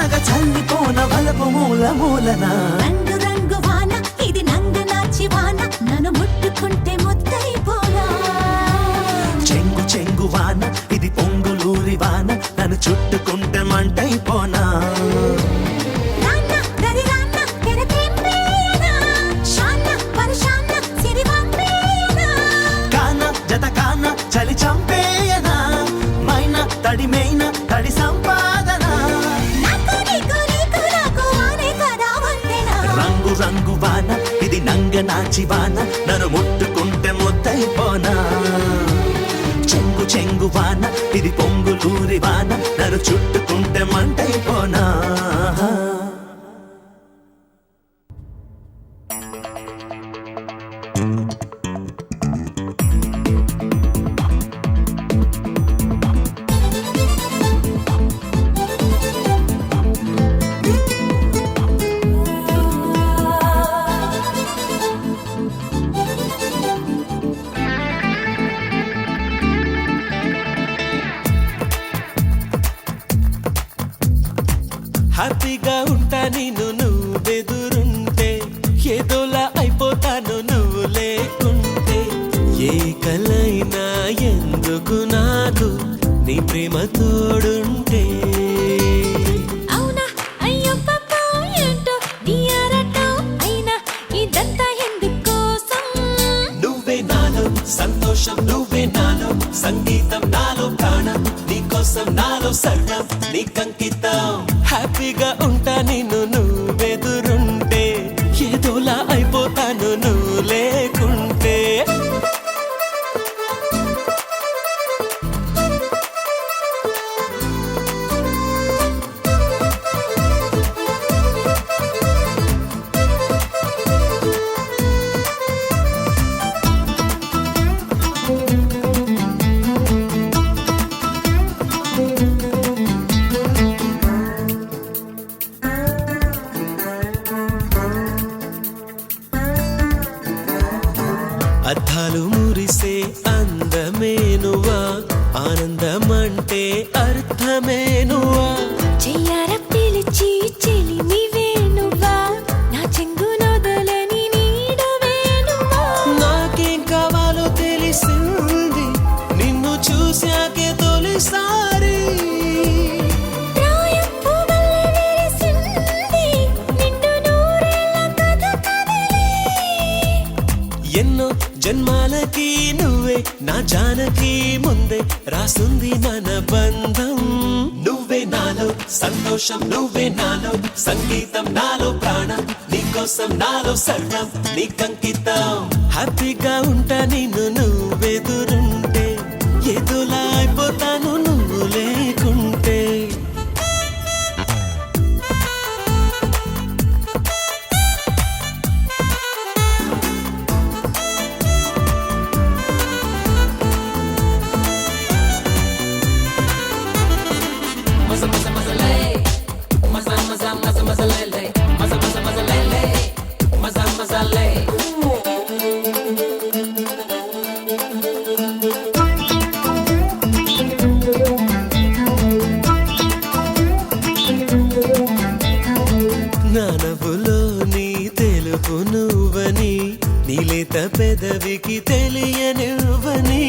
వానగా చల్లిపోన వలపు మూల మూలన రంగు రంగు వాన ఇది నంగనాచి వాన నన్ను ముట్టుకుంటే ముద్దైపోనా చెంగు చెంగు వాన ఇది పొంగులూరి వాన నన్ను చుట్టుకుంటే మంటైపోనా చలి చంపేయనా మైనా తడిమైనా తడి సంపాదన రంగు రంగు వాన ఇది నంగనాచి వాన నన్ను ముట్టుకుంటే ముద్దైపోనా చెంగు చెంగు వాన ఇది పొంగులూరి వాన నన్ను చుట్టుకుంటే మంటైపోనా హ్యాపీగా ఉంటా నేను నువ్వెదురుంటే ఏదోలా అయిపోతాను నువ్వు లేకుంటే ఏ కలైనా ఎందుకు నాకు నీ ప్రేమ తోడుంటే అవునా అయ్యో పాప ఏంటో నీ ఆరాటం అయినా ఇదంతా ఎందుకోసం నువ్వే నాలో సంతోషం నువ్వే నాలో సంగీతం నాలో ప్రాణం నీకోసం నాలో సర్వం నీకంకితం హ్యాపీగా ఉంటా నేను నువ్వెదురుంటే ఏదోలా అయిపోతాను నువ్వు లేకుంటే అద్దాలు మురిసే అందమేనువా ఆనందమంటే అర్థమేనువా చెయ్యార పిలిచి చెలిమివేనువా నా చెంగు నొదలని నీడవేనువా నాకేం కావాలో తెలిసింది నిన్ను చూశాకే తొలిసారి ప్రాయం పువ్వుల విరిసింది నిండు నూరేళ్ల కథ కదిలి ఎన్నో జన్మాలకి నువ్వే నా జానకి ముందే రాసుంది మన బంధం నువ్వే నాలో సంతోషం నువ్వే నాలో సంగీతం నాలో ప్రాణం నీకోసం నాలో సర్వం నీకంకితం హ్యాపీగా ఉంటా నిన్ను నువ్వెదురుంటే ఏదోలా అయిపోతాను నువ్వు లేకుంటే నవ్వులో నీ తెలుపు నువ్వని నీలేత పెదవికి తెలియనివ్వని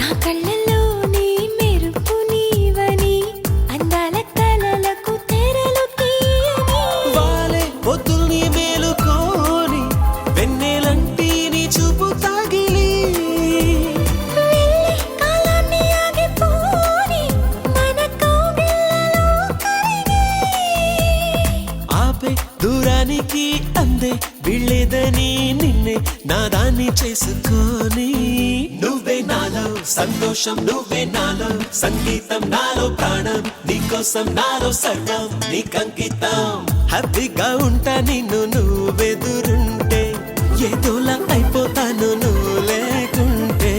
నా కళ్ళలో నీ మెరుపు నీవని అందాల కలలకు తెరలు తీయని వాలే పొద్దుల్ని మేలుకోని వెన్నెలంటి నీ చూపు తాగిలి వెళ్ళి కాలాన్ని ఆగిపోని మన కౌగిళ్ళలో కరిగి ఆపే దూరానికి అందే వీళ్ళేదని నిన్నే నాదాన్ని చేసుకొని నువ్వే నాలో సంతోషం నువ్వే నాలో సంగీతం నాలో ప్రాణం నీకోసం నాలో సర్వం నీకంకితం హ్యాపీగా ఉంటా నిన్ను నువ్వెదురుంటే ఏదోలా అయిపోతాను నువ్వు లేకుంటే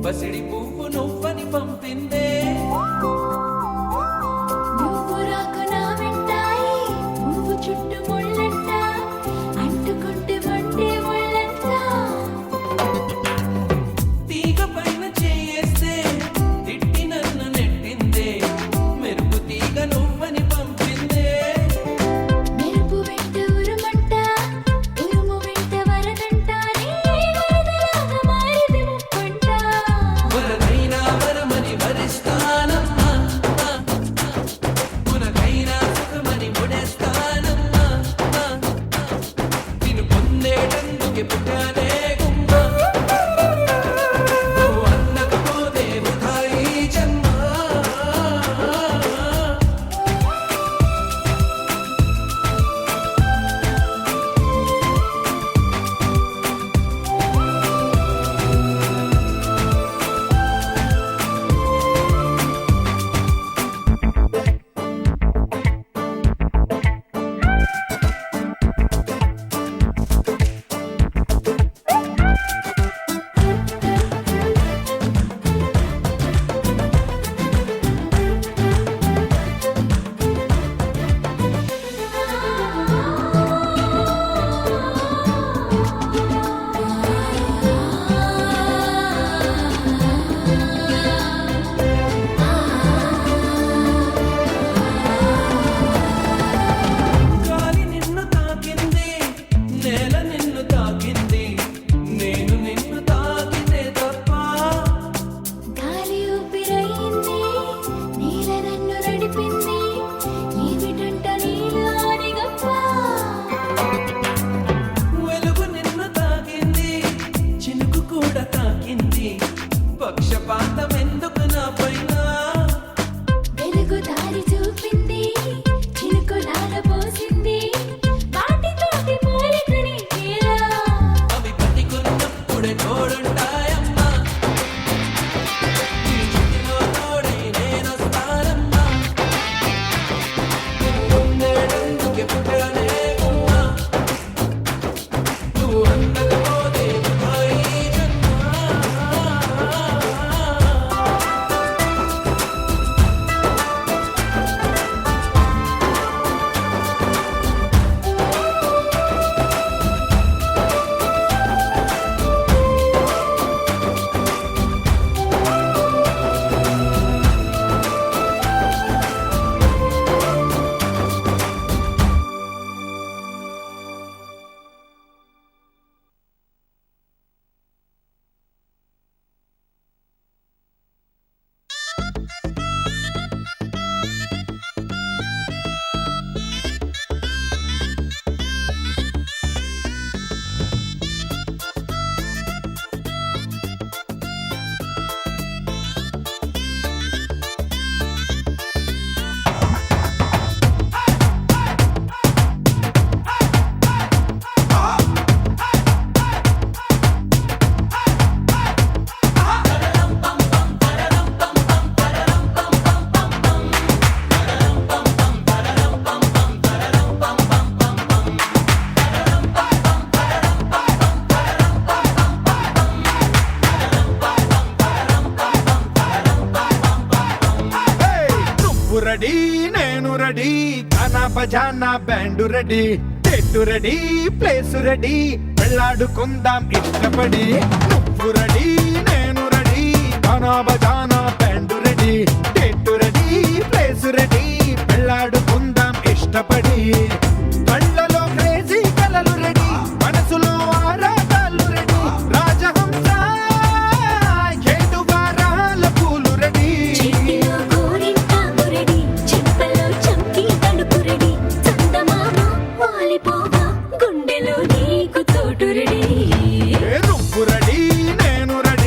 పసిడి పువ్వు నువ్వని పంపిందే నువ్వు రాకు నా వెంటాయి పువ్వు చుట్టూ ముళ్ళంట అంటుకుంటే మండే ముళ్ళంట తీగ పైన చేయేస్తే తిట్టి నన్ను నెట్టిందే మెరుపు తీగ నువ్వని పంపిందే మెరుపు వెంట ఉరుమంట ఉరుము వెంట వరదంట నీ వరదలాగా మారిది ముప్పంట వరదైనా వరమని వరిస్తానమ్మా పునకైనా సుఖమని ముడేస్తానమ్మా నిన్ను పొందేటందుకే పుట్టానే గుమ్మ నువ్వు అందకపోతే వృధా ఈ జన్మ గాలి నిన్ను తాకింది నేల నిన్ను తాకింది నేను నిన్ను తాకితే తప్ప గాలి ఊపిరయింది నీల నన్ను నడిపింది ఏమిటంట నీలోని గొప్ప వెలుగు నిన్ను తాకింది చినుకు కూడా తాకింది పక్షపాతం ఎందుకు నా పైన వెలుగు దారి చూపింది చినుకు నాల పోసింది వాటితోటి పోలికని తీరా అవి పట్టుకున్నప్పుడే తోడుంటాయమ్మా నీ చుట్టిలో తోడై నేనొస్తానమ్మా పొందేటందుకే పుట్టానే గుమ్మ నువ్వు అందకపోతే వృధా ఈ జన్మ నువ్వు రెడీ నేను రెడీ గానా బజానా బ్యాండ్ రెడీ చెట్టు రెడీ ప్లేస్ రెడీ వెళ్ళాడుకుందాం ఇష్టపడి నువ్వు రెడీ నేను రెడీ గానా బజానా బ్యాండ్ రెడీ చెట్టు రెడీ ప్లేస్ రెడీ వెళ్ళాడుకుందాం ఇష్టపడి కళ్ళలో క్రేజీ కలలు రెడీ మనసులో ఆరాటాలు రెడీ రాజహంస ఏడు వారాల పూలు రెడీ చెట్టిలో గోరింటాకు రెడీ చెంపలో చంకి తడుపు రెడీ చందమామ వాలిపోగా గుండెలో నీకు తోటు రెడీ నువ్వు రెడీ నేను రెడీ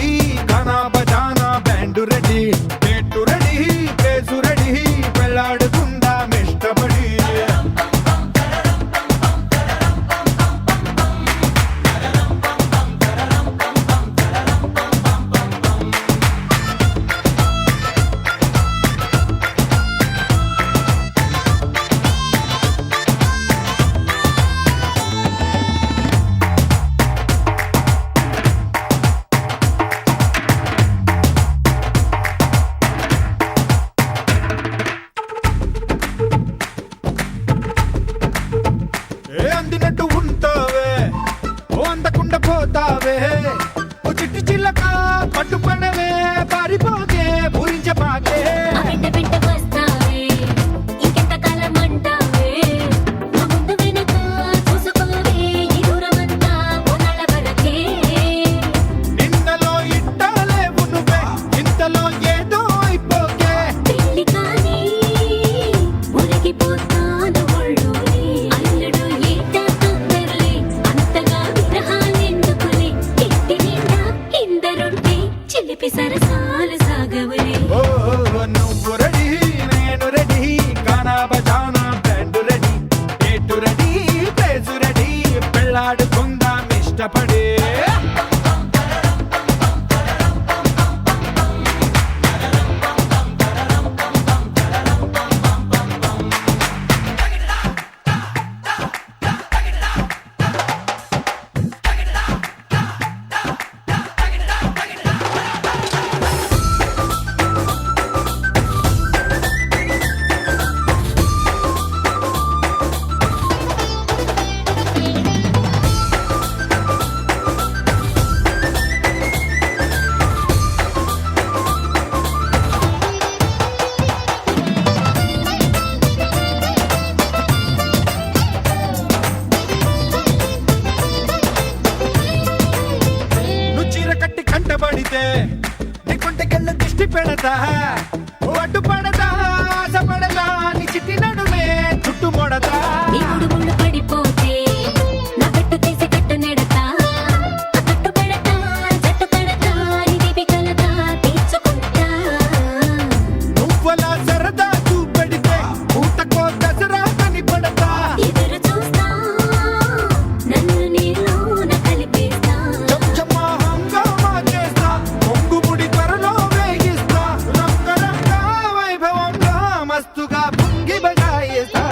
చిలిపి సరసాలు సాగవులే ఓ నువ్వు రెడీ నేను రెడీ గానా బజానా band ready date ready place ready పెళ్ళాడుకుందాం ఇష్టపడి కట్టి కంటబడితే నీకుంటకెళ్ళ దిష్టి పెడతా అడ్డు పడదా ఆశ పడదా నీ చిట్టి నడుమే చుట్టుమొడతా ఇప్పుడు ముళ్ళు పడిపోతే నా పెట్టు తీసి కట్టు నెడతా కట్టు పెడతా జట్టు పెడతా ఇది కలతా తీర్చుకుంటా నువ్వలా సరదా చూపెడితే ఊటకో దసరా అని పడతా ఎదురు చూస్తా నన్ను నీలోన కలిపేస్తా చెంచమ్మా హంగామా చేస్తా పొంగుముడి త్వరలో వేగిస్తా రంగరంగా వైభవంగా మస్తుగా పొంగి బజాయిస్తా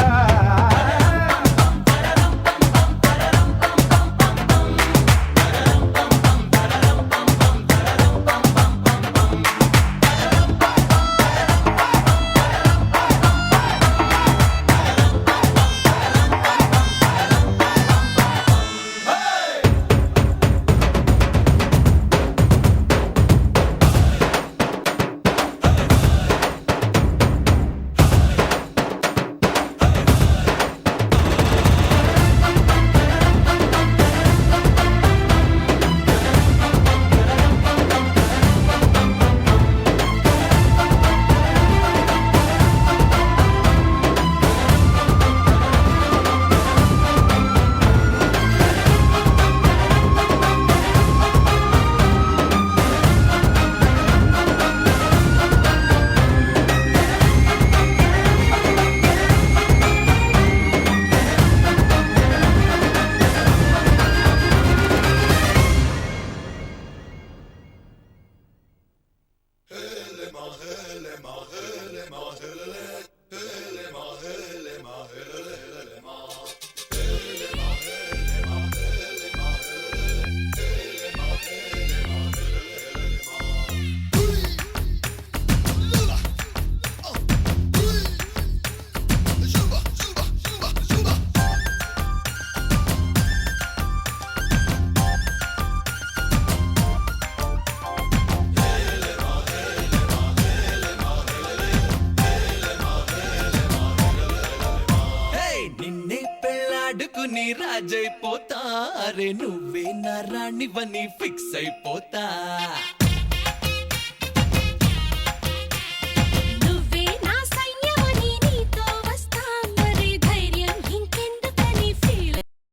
నిన్నే పెళ్ళాడుకుని రాజైపోతా అరే నువ్వే నా రాణివని ఫిక్స్ అయిపోతా